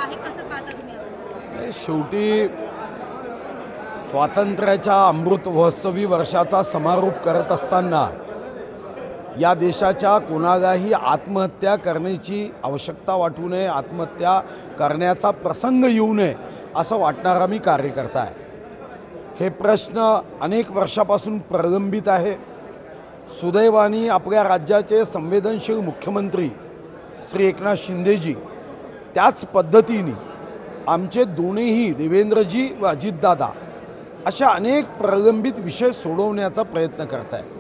आहे, कसं पाहता तुम्ही? शेवटी स्वातंत्र्याच्या अमृत महोत्सवी वर्षाचा समारोप करत असताना या देशाच्या कोणालाही आत्महत्या करण्याची आवश्यकता वाटू नये, आत्महत्या करण्याचा प्रसंग येऊ नये असं वाटणारा मी कार्यकर्ता आहे। हे प्रश्न अनेक वर्षापासून प्रलंबित आहे। सुदैवाने आपल्या राज्याचे संवेदनशील मुख्यमंत्री श्री एकनाथ शिंदेजी त्याच पद्धतीने आमचे दोन्हीही देवेंद्रजी व अजितदादा अशा अनेक प्रलंबित विषय सोडवण्याचा प्रयत्न करत आहेत।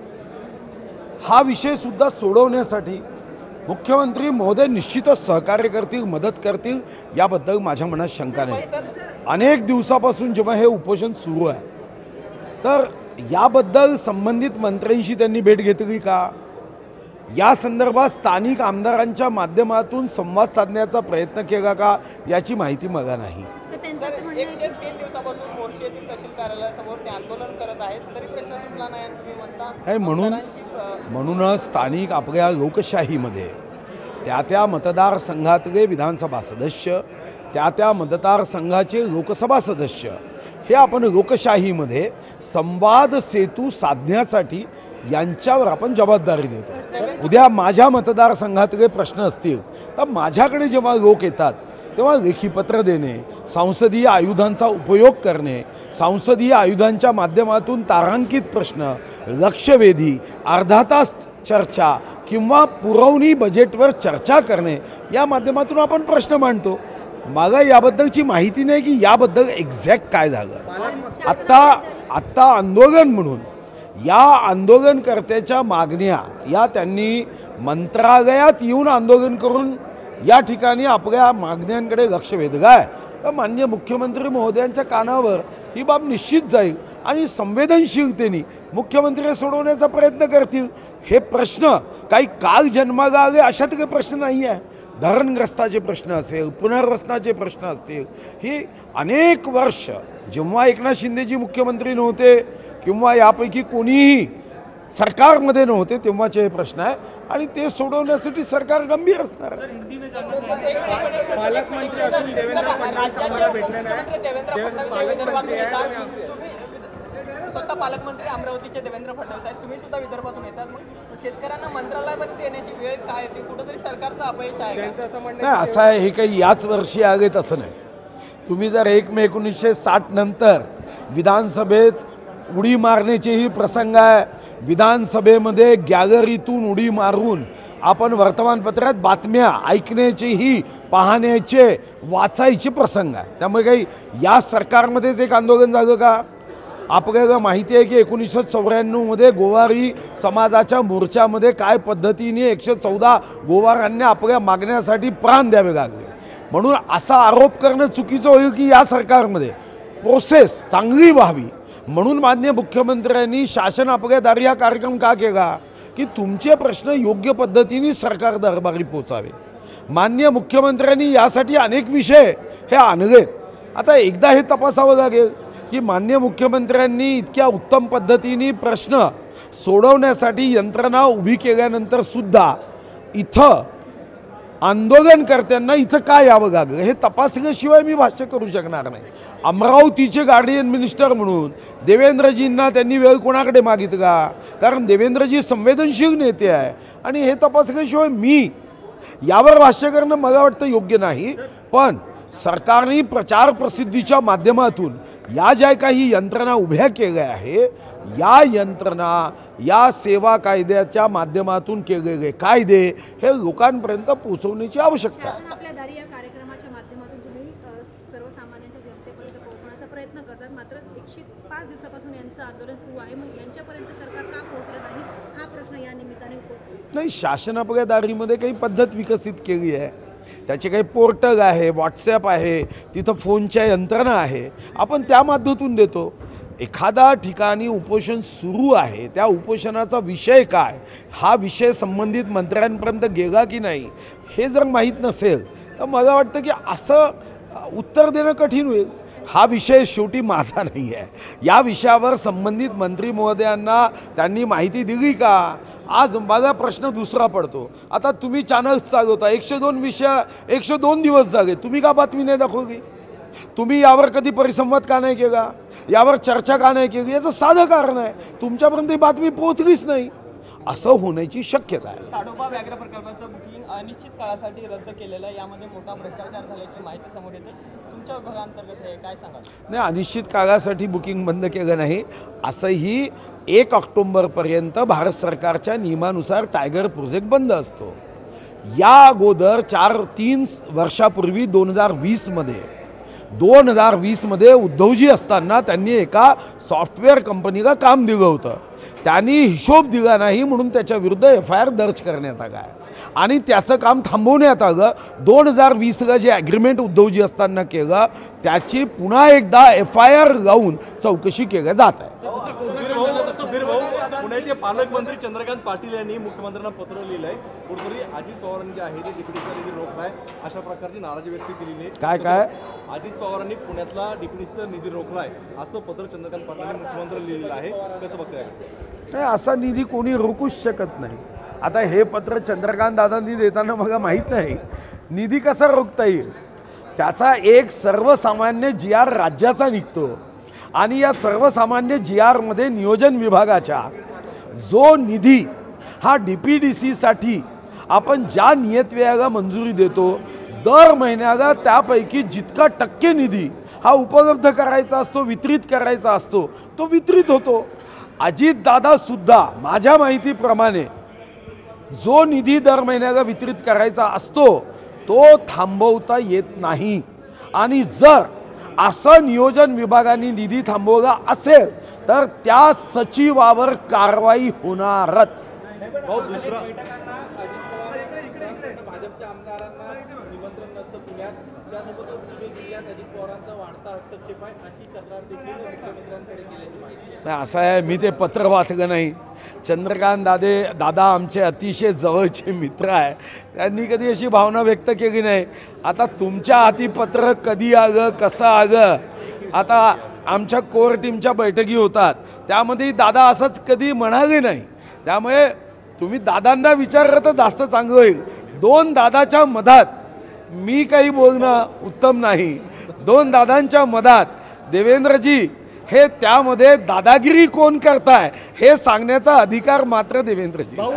हा विषयसुद्धा सोडवण्यासाठी मुख्यमंत्री महोदय निश्चितच सहकार्य करतील, मदत करतील, याबद्दल माझ्या मनात शंका नाही। अनेक दिवसापासून जेव्हा हे उपोषण सुरू आहे तर याबद्दल संबंधित मंत्र्यांशी त्यांनी भेट घेतली का, या संदर्भात स्थानिक आमदारांच्या माध्यमातून संवाद साधण्याचा प्रयत्न केला का, याची माहिती मला नाही। 103 दिवसापासून मोर्शी येथील तहसील कार्यालयासमोर ते आंदोलन करत आहेत, तरी प्रश्न सुटला नाही आणि तुम्ही म्हणता म्हणूनच स्थानिक आपल्या लोकशाहीमध्ये त्या मतदारसंघातले विधानसभा सदस्य, त्या मतदारसंघाचे लोकसभा सदस्य हे आपण लोकशाहीमध्ये संवाद सेतू साधण्यासाठी यांच्यावर आपण जबाबदारी देतो। उद्या माझ्या मतदारसंघातले प्रश्न असतील तर माझ्याकडे जेव्हा लोक येतात तेव्हा लेखी पत्र देणे, संसदीय आयुधांचा उपयोग करणे, संसदीय आयुधांच्या माध्यमातून तारांकित प्रश्न, लक्षवेधी, अर्धा तास चर्चा किंवा पुरवणी बजेटवर चर्चा करणे, या माध्यमातून आपण प्रश्न मांडतो। मला याबद्दलची माहिती नाही की याबद्दल एक्झॅक्ट काय झालं। आत्ता आंदोलन म्हणून या आंदोलनकर्त्याच्या मागण्या या त्यांनी मंत्रालयात येऊन आंदोलन करून या ठिकाणी आपल्या मागण्यांकडे लक्ष वेधलं आहे, तर माननीय मुख्यमंत्री महोदयांच्या कानावर ही बाब निश्चित जाईल आणि संवेदनशीलतेने मुख्यमंत्री सोडवण्याचा प्रयत्न करतील। हे प्रश्न काही काल जन्माला आले अशातले प्रश्न नाही आहे। धरणग्रस्ताचे प्रश्न असेल, पुनर्वसनाचे प्रश्न असतील, ही अनेक वर्ष जेव्हा एकनाथ शिंदेजी मुख्यमंत्री नव्हते किंवा यापैकी कोणीही सरकारमध्ये नव्हते तेव्हाचे हे प्रश्न आहे आणि ते सोडवण्यासाठी सरकार गंभीर असणार आहे। पालकमंत्री असून देवेंद्र फडणवीस आम्हाला भेटले नाही। स्वतः पालकमंत्री अमरावतीचे देवेंद्र फडणवीस आहेत, तुम्ही सुद्धा विदर्भातून येतात, मग शेतकऱ्यांना मंत्रालयापर्यंत येण्याची वेळ काय येते, कुठेतरी सरकारचं अपयश आहे? नाही, असं आहे, हे काही याच वर्षी आलेत असं नाही। तुम्ही जर 1 मे 1960 नंतर विधानसभेत उडी मारण्याचेही प्रसंग आहे, विधानसभेमध्ये गॅलरीतून उडी मारून आपण वर्तमानपत्रात बातम्या ऐकण्याचेही, पाहण्याचे, वाचायचे प्रसंग आहे। त्यामुळे काही या सरकारमध्येच एक आंदोलन झालं का? आपल्याला माहिती आहे की 1994 गोवारी समाजाच्या मोर्चामध्ये काय पद्धतीने 114 गोवारांनी आपल्या मागण्यासाठी प्राण द्यावे लागले, म्हणून असा आरोप करणं चुकीचं होईल की या सरकारमध्ये प्रोसेस चांगली व्हावी म्हणून माननीय मुख्यमंत्र्यांनी शासन आपल्या दारी हा कार्यक्रम का केला की तुमचे प्रश्न योग्य पद्धतीने सरकार दरबारी पोचावे। माननीय मुख्यमंत्र्यांनी यासाठी अनेक विषय हे आणलेत। आता एकदा हे तपासावं लागेल की माननीय मुख्यमंत्र्यांनी इतक्या उत्तम पद्धतीने प्रश्न सोडवण्यासाठी यंत्रणा उभी केल्यानंतर सुद्धा इथं आंदोलनकर्त्यांना इथं काय यावं लागलं हे तपासल्याशिवाय मी भाष्य करू शकणार नाही। अमरावतीचे गार्डियन मिनिस्टर म्हणून देवेंद्रजींना त्यांनी वेळ कोणाकडे मागितला, कारण देवेंद्रजी संवेदनशील नेते आहे आणि हे तपासल्याशिवाय मी यावर भाष्य करणं मला वाटतं योग्य नाही। पण सरकारने प्रचार प्रसिद्धीच्या माध्यमातून या ज्या काही यंत्रणा उभ्या केल्या आहे, या यंत्रणा या सेवा कायद्याच्या माध्यमातून केलेले कायदे हे लोकांपर्यंत पोहोचवण्याची आवश्यकता आहे। आपल्या दारी या कार्यक्रमाच्या माध्यमातून तुम्ही सर्वसामान्यांच्या जनतेपर्यंत पोहोचण्याचा प्रयत्न करतात, मात्र 105 दिवसापासून यांचं आंदोलन सुरू आहे, मग यांच्यापर्यंत सरकार का पोहोचलं नाही हा प्रश्न या निमित्ताने उपस्थित नाही। शासन आपल्या दारीमध्ये काही पद्धत विकसित केली आहे, त्याचे काही पोर्टल आहे, व्हॉट्सॲप आहे, तिथं फोनच्या यंत्रणा आहे, आपण त्या माध्यमातून देतो। एखादा ठिकाणी उपोषण सुरू आहे, त्या उपोषणाचा विषय काय, हा विषय संबंधित मंत्र्यांपर्यंत गेला की नाही हे जर माहीत नसेल तर मला वाटतं की असं उत्तर देणं कठीण होईल। हा विषय शेवटी माझा नाही आहे. या विषयावर संबंधित मंत्री महोदयांना त्यांनी माहिती दिली का? आज माझा प्रश्न दुसरा पडतो. आता तुम्ही चॅनल्स चालवता, 102 दिवस झाले, तुम्ही का बातमी नाही दाखवली? तुम्ही यावर कधी परिसंवाद का नाही केला? यावर चर्चा का नाही केली? याचं साधं कारण आहे, तुमच्यापर्यंत ही बातमी पोहोचलीच नाही. असं होण्याची शक्यता आहे. ताडोबा व्याघ्र प्रकल्पाचं बुकिंग अनिश्चित काळासाठी रद्द केलेलं आहे. यामध्ये मोठा भ्रष्टाचार झाल्याची माहिती समोर येते. तुमच्या विभागांतर्गत हे काय सांगाल? नाही, अनिश्चित काळासाठी बुकिंग बंद केलं नाही. असंही 1 ऑक्टोबरपर्यंत भारत सरकारच्या नियमानुसार टायगर प्रोजेक्ट बंद असतो. या अगोदर 3 वर्षापूर्वी 2020मध्ये उद्धवजी असताना त्यांनी एका सॉफ्टवेअर कंपनीला काम दिलं होतं. त्यांनी हिशोब दिला नाही म्हणून त्याच्याविरुद्ध FIR दर्ज करण्यात आला आहे आणि त्याचं काम थांबवण्यात आलं. 2020ला जे ॲग्रीमेंट उद्धवजी असताना केलं त्याची पुन्हा एकदा FIR लावून चौकशी केली जात आहे. पुण्याचे पालकमंत्री चंद्रकांत पाटील यांनी मुख्यमंत्र्यांना पत्र लिहिलं आहे. कुठेतरी अजित पवारांनी जे आहे ते डिप्युटीचा निधी रोखलाय अशा प्रकारची नाराजी व्यक्त केलेली आहे. काय अजित पवारांनी पुण्यातला डिप्युटीचा निधी रोखलाय असं पत्र चंद्रकांत पाटलांनी मुख्यमंत्र्यांना लिहिलेलं आहे. कसं बघताय? नाही, असा निधी कोणी रोखूच शकत नाही. आता हे पत्र चंद्रकांत दादांनी देताना मला माहीत नाही निधी कसा रोखता येईल. त्याचा एक सर्वसामान्य GR राज्याचा निघतो आणि या सर्वसामान्य GRमध्ये नियोजन विभागाच्या जो निधी हा DPDCसाठी आपण ज्या नियतव्ययाला मंजुरी देतो दर महिन्याला त्यापैकी जितका टक्के निधी हा उपलब्ध करायचा असतो, वितरित करायचा असतो, तो वितरित होतो. अजितदादासुद्धा माझ्या माहितीप्रमाणे जो निधी दर महिन्याला वितरित करायचा असतो तो थांबवता येत नाही आणि जर असं नियोजन विभागाने निधी थांबवला असेल तर त्या सचिवावर कारवाई होणारच. भाजपच्या आमदारांना निमंत्रण नसतं पुण्यात, त्यासोबतच पुणे जिल्ह्यात अजित पवारांचा वाढता हस्तक्षेप आहे अशी तक्रार देखील मुख्यमंत्र्यांकडे केल्याची माहिती आहे. नाही, असं आहे, मी ते पत्र वाचलं नाही. चंद्रकांत दादा आमचे अतिशय जवळचे मित्र आहे, त्यांनी कधी अशी भावना व्यक्त केली नाही. आता तुमच्या हाती पत्र कधी आलं, कसं आलं, आता आमच्या कोर टीमच्या बैठकी होतात त्यामध्ये दादा असंच कधी म्हणाले नाही. त्यामुळे तुम्ही दादांना विचारलं तर जास्त चांगलं होईल. 2 दादाच्या मधात मी काही बोलणं उत्तम नाही. 2 दादांच्या मधात देवेंद्रजी हे त्यामध्ये दादागिरी कोण करताय हे सांगण्याचा अधिकार मात्र देवेंद्रजी. रुक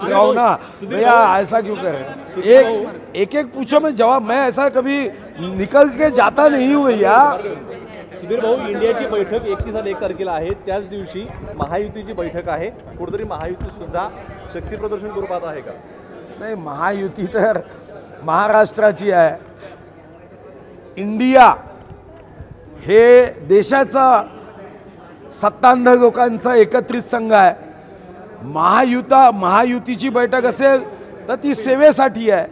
रहा हूं ना भैया, ऐसा क्यों कर रहे? एक पूछो, मैं जवाब, मैं ऐसा कभी निकल के जाता नहीं हूँ भैया. सुधीर भाऊ, इंडियाची बैठक 31 तारखेला आहे, त्याच दिवशी महायुतीची बैठक आहे. कुठेतरी महायुती सुद्धा शक्ती प्रदर्शन करू पाहत आहे का? नाही, महायुती तर महाराष्ट्राची आहे. इंडिया हे देशाचा सत्तांध लोकांचा एकत्रित संघ आहे. महायुतीची बैठक असेल तर ती सेवेसाठी आहे,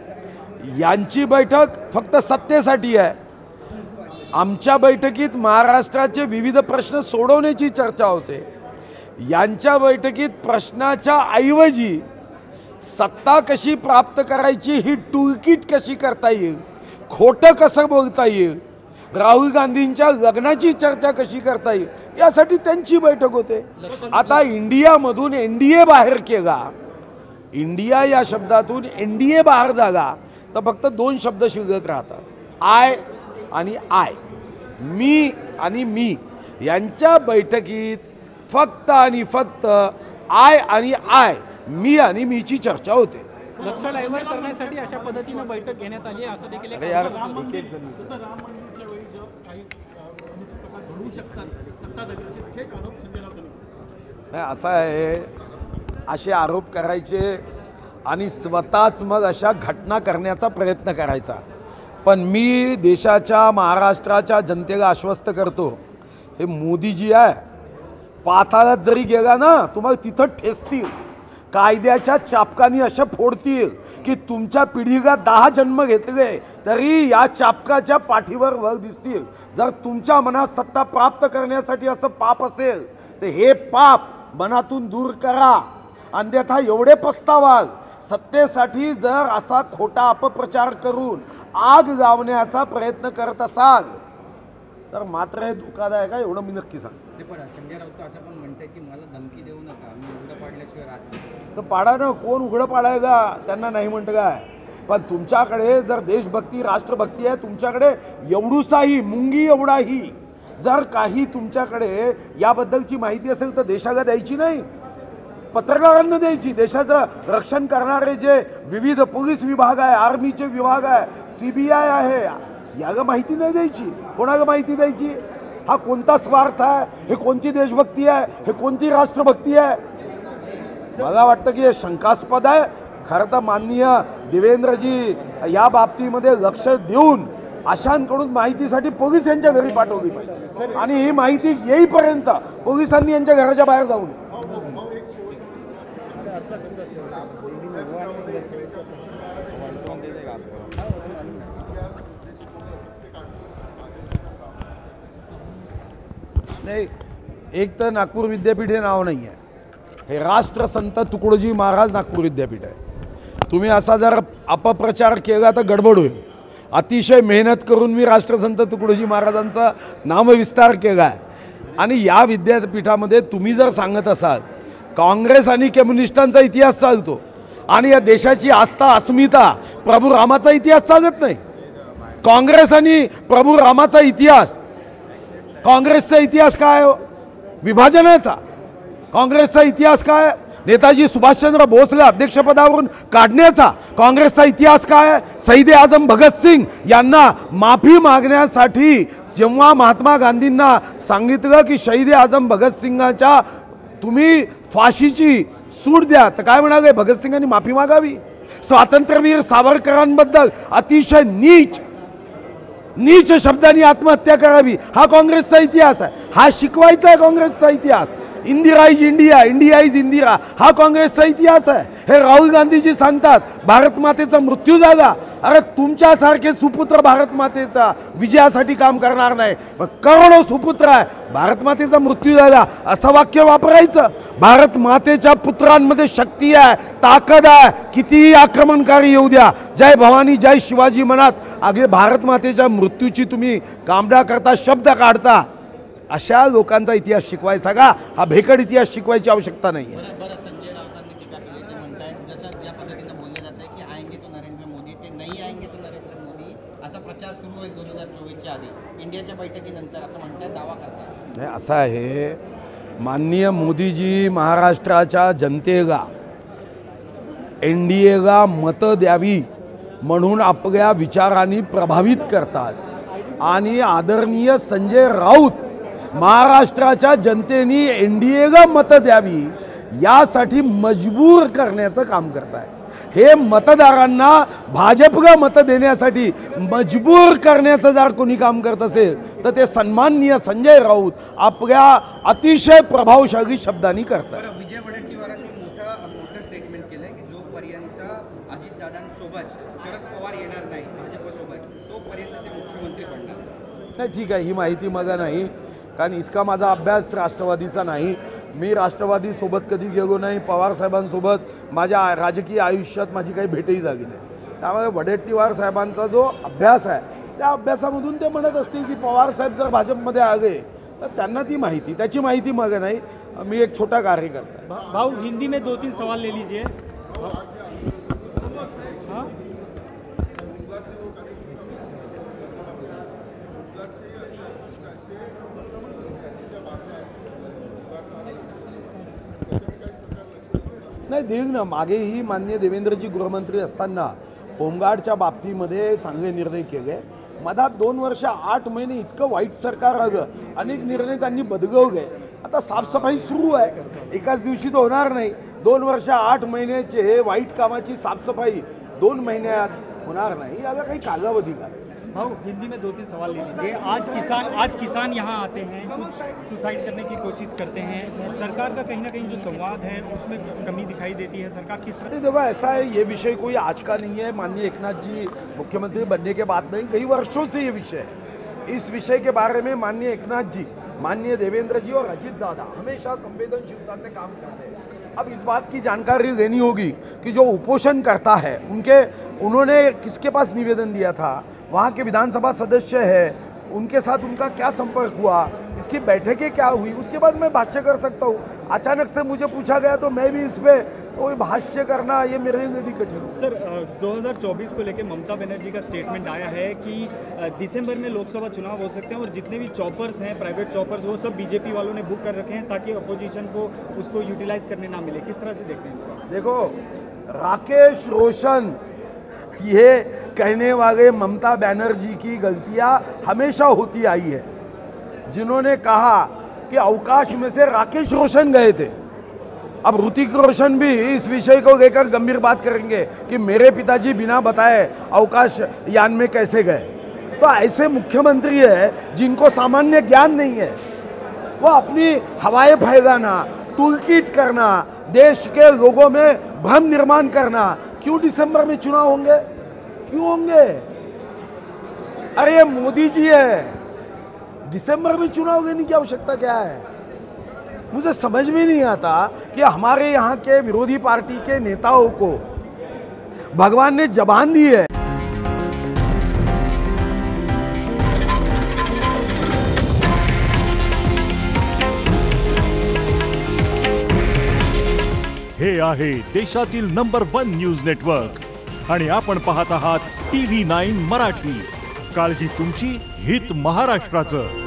यांची बैठक फक्त सत्तेसाठी आहे. आमच्या बैठकीत महाराष्ट्राचे विविध प्रश्न सोडवण्याची चर्चा होते. यांच्या बैठकीत प्रश्नाच्या ऐवजी सत्ता कशी प्राप्त करायची ही टूलकिट कशी करता येईल, खोटं कसं बोलता येईल, राहुल गांधींच्या लग्नाची चर्चा कशी करता येईल यासाठी त्यांची बैठक होते. आता इंडियामधून NDA बाहेर केला, इंडिया या शब्दातून NDA बाहेर झाला तर फक्त 2 शब्द शिल्लक राहतात, आय आणि आय. मी आणि मी यांच्या बैठकीत फक्त आणि फक्त आय आणि आय, मी आणि मीची चर्चा होते. लक्ष डायव्हर्ट करण्यासाठी अशा पद्धतीने बैठक घेण्यात आली असं देखील यार, जसं राम मंदिरच्या वेळी जो काही अनुचित प्रकार घडवू शकतात सत्ताधारी, असे थेट आरोप संजय राऊत यांनी केले. नाही, असं आहे, असे आरोप करायचे आणि स्वतःच मग अशा घटना करण्याचा प्रयत्न करायचा. पण मी देशाच्या महाराष्ट्राच्या जनतेला आश्वस्त करतो, हे मोदीजी आहे, पाताळात जरी गेला ना तुम्हाला तिथं ठेचतील, कायद्याच्या चापकानी अशा फोडतील की तुमच्या पिढीला 10 जन्म घेतले तरी या चापकाच्या पाठीवर वर दिसतील. जर तुमच्या मनात सत्ता प्राप्त करण्यासाठी असं पाप असेल तर हे पाप मनातून दूर करा, अन्यथा एवढे पस्तावाल सत्तेसाठी जर असा खोटा अपप्रचार करून आग लावण्याचा प्रयत्न करत असाल तर मात्र हे धोकादायक आहे, एवढं मी नक्की सांगतो. ते पण संजय राऊत असं पण म्हणते की मला धमकी देऊ नका, मी उघडं पाडल्याशिवाय राहत नाही. तर पाडा ना, कोण उघडं पाडाय का, त्यांना नाही म्हणतं काय. पण तुमच्याकडे जर देशभक्ती राष्ट्रभक्ती आहे, तुमच्याकडे एवढूसाही मुंगी एवढाही जर काही तुमच्याकडे याबद्दलची माहिती असेल तर देशाला द्यायची नाही, पत्रकारांना द्यायची. देशाचं रक्षण करणारे जे विविध पोलीस विभाग आहे, आर्मीचे विभाग आहे, CBI आहे, याला माहिती नाही द्यायची. कोणाला माहिती द्यायची? हा कोणता स्वार्थ आहे, हे कोणती देशभक्ती आहे, हे कोणती राष्ट्रभक्ती आहे? मला वाटतं की हे शंकास्पद आहे. खरं तर माननीय देवेंद्रजी या बाबतीमध्ये लक्ष देऊन अशांकडून माहितीसाठी पोलीस यांच्या घरी पाठवली पाहिजे आणि ही माहिती येईपर्यंत पोलिसांनी यांच्या घराच्या बाहेर जाऊ नये. नाही, एक तर नागपूर विद्यापीठ हे नाव नाही आहे, हे राष्ट्रसंत तुकडोजी महाराज नागपूर विद्यापीठ आहे. तुम्ही असा जर अपप्रचार केला तर गडबड होईल. अतिशय मेहनत करून मी राष्ट्रसंत तुकडोजी महाराजांचा नामविस्तार केला आहे आणि या विद्यापीठामध्ये तुम्ही जर सांगत असाल काँग्रेस आणि कम्युनिस्टांचा इतिहास चालतो आणि या देशाची आस्था अस्मिता प्रभू रामाचा इतिहास सांगत नाही. काँग्रेस आणि प्रभू रामाचा इतिहास, काँग्रेसचा इतिहास काय हो? विभाजनाचा. काँग्रेसचा इतिहास काय? नेताजी सुभाषचंद्र बोसला अध्यक्षपदावरून काढण्याचा. काँग्रेसचा इतिहास काय? शहीद आझम भगतसिंग यांना माफी मागण्यासाठी जेव्हा महात्मा गांधींना सांगितलं की शहीद आझम भगतसिंगाच्या तुम्ही फाशीची सूट द्या, तर काय म्हणाले? भगतसिंगांनी माफी मागावी. स्वातंत्र्यवीर सावरकरांबद्दल अतिशय नीच शब्दांनी आत्महत्या करावी, हा काँग्रेसचा इतिहास आहे. हा शिकवायचा आहे काँग्रेसचा इतिहास. Indira is India, India is Indira, हा काँग्रेसचा इतिहास आहे. हे राहुल गांधीजी सांगतात भारत मातेचा मृत्यू झाला. अरे तुमच्यासारखे सुपुत्र भारत मातेचा विजयासाठी काम करणार नाही, पण करोडो सुपुत्र आहे, भारत मातेचा मृत्यू झाला असं वाक्य वापरायचं. भारत मातेच्या पुत्रांमध्ये शक्ती आहे, ताकद आहे, कितीही आक्रमणकारी येऊ द्या, जय भवानी जय शिवाजी म्हणत अगे भारत मातेच्या मृत्यूची तुम्ही कामना करता, शब्द काढता. अशा लोकांचा इतिहास शिकवायचा का? हा भेकड इतिहास शिकवायची आवश्यकता नाही आहे. बरं संजय राऊतांनी टीका केली, ते म्हणतायत जसं ज्या पद्धतीनं बोललं जात आहे की आएंगे तो नरेंद्र मोदी, ते नाही आएंगे तो नरेंद्र मोदी असा प्रचार सुरू होईल 2024च्या आधी, इंडियाच्या बैठकीनंतर असं म्हणतायत, दावा करतात. नाही, असं आहे, माननीय मोदीजी महाराष्ट्राच्या जनतेला NDAला मतं द्यावी म्हणून आपल्या विचारांनी प्रभावित करतात आणि आदरणीय संजय राऊत महाराष्ट्राच्या जनतेने NDAला मतं द्यावी यासाठी मजबूर करण्याचं काम करत आहे. हे मतदारांना भाजपला मतं देण्यासाठी मजबूर करण्याचं जर कोणी काम करत असेल तर ते सन्माननीय संजय राऊत आपल्या अतिशय प्रभावशाली शब्दांनी करतात. विजय वडेट्टीवारांनी मोठं स्टेटमेंट केलं की जोपर्यंत अजितदादांसोबत शरद पवार येणार नाही भाजपसोबत तोपर्यंत ते मुख्यमंत्री बनणार नाही. ठीक आहे, ही माहिती मला नाही, कारण इतका माझा अभ्यास राष्ट्रवादीचा नाही. मी राष्ट्रवादीसोबत कधी गेलो नाही, पवारसाहेबांसोबत माझ्या राजकीय आयुष्यात माझी काही भेटही झाली नाही. त्यामुळे वडेट्टीवार साहेबांचा जो अभ्यास आहे त्या अभ्यासामधून ते म्हणत असतील की पवारसाहेब जर भाजपमध्ये आले तर त्यांना ती माहिती, त्याची माहिती मग नाही. मी एक छोटा कार्यकर्ता आहे. भाऊ हिंदी में 2-3 सवाल ले लीजिए. नाही देईल ना. मागेही माननीय देवेंद्रजी गृहमंत्री असताना होमगार्डच्या बाबतीमध्ये चांगले निर्णय केले. मधात 2 वर्ष 8 महिने इतकं वाईट सरकार आलं, अनेक निर्णय त्यांनी बदलवले. आता साफसफाई सुरू आहे, एकाच दिवशी तर होणार नाही. 2 वर्ष 8 महिन्याचे वाईट कामाची साफसफाई 2 महिन्यात होणार नाही, याला काही कालावधी लागेल. भाऊ हिंदी में 2-3 सवाल ले लीजिए. आज किसान यहाँ आते हैं, कुछ सुसाइड करने की कोशिश करते हैं, सरकार का कहीं ना कहीं जो संवाद है उसमें कमी दिखाई देती है. सरकार किस तरह? देखो ऐसा है, ये विषय कोई आज का नहीं है. माननीय एकनाथ जी मुख्यमंत्री बनने के बाद नहीं, कई वर्षों से ये विषय है. इस विषय के बारे में माननीय एकनाथ जी, माननीय देवेंद्र जी और अजित दादा हमेशा संवेदनशीलता से काम करते हैं. अब इस बात की जानकारी लेनी होगी कि जो उपोषण करता है उन्होंने किसके पास निवेदन दिया था, वहाँ के विधानसभा सदस्य है, उनके साथ उनका क्या संपर्क हुआ, इसकी बैठकें क्या हुई, उसके बाद मैं भाष्य कर सकता हूँ। अचानक से मुझे पूछा गया तो मैं भी इस पर कोई भाष्य करना ये मेरे लिए भी कठिन। सर 2024 को लेकर ममता बनर्जी का स्टेटमेंट आया है कि दिसंबर में लोकसभा चुनाव हो सकते हैं और जितने भी चॉपर्स हैं, प्राइवेट चॉपर्स, वो सब बीजेपी वालों ने बुक कर रखे हैं ताकि अपोजिशन को उसको यूटिलाइज करने ना मिले। किस तरह से देखते हैं इसको? देखो, राकेश रोशन ये कहने वाले ममता बनर्जी की गलतियां हमेशा होती आई है, जिन्होंने कहा कि अवकाश में से राकेश रोशन गए थे। अब ऋतिक रोशन भी इस विषय को लेकर गंभीर बात करेंगे कि मेरे पिताजी बिना बताए अवकाश यान में कैसे गए। तो ऐसे मुख्यमंत्री है जिनको सामान्य ज्ञान नहीं है, वो अपनी हवाएं फैलाना, टूलकिट करना, देश के लोगों में भ्रम निर्माण करना। क्यों दिसंबर में चुनाव होंगे? क्यों होंगे? अरे ये मोदी जी है, दिसंबर में चुनाव लेने की आवश्यकता क्या है? मुझे समझ में नहीं आता कि हमारे यहाँ के विरोधी पार्टी के नेताओं को भगवान ने जबान दी है। हे आहे देशातील नंबर 1 न्यूज नेटवर्क आणि आपण पाहत आहात TV9 मराठी। काळजी तुमची, हित महाराष्ट्राचं।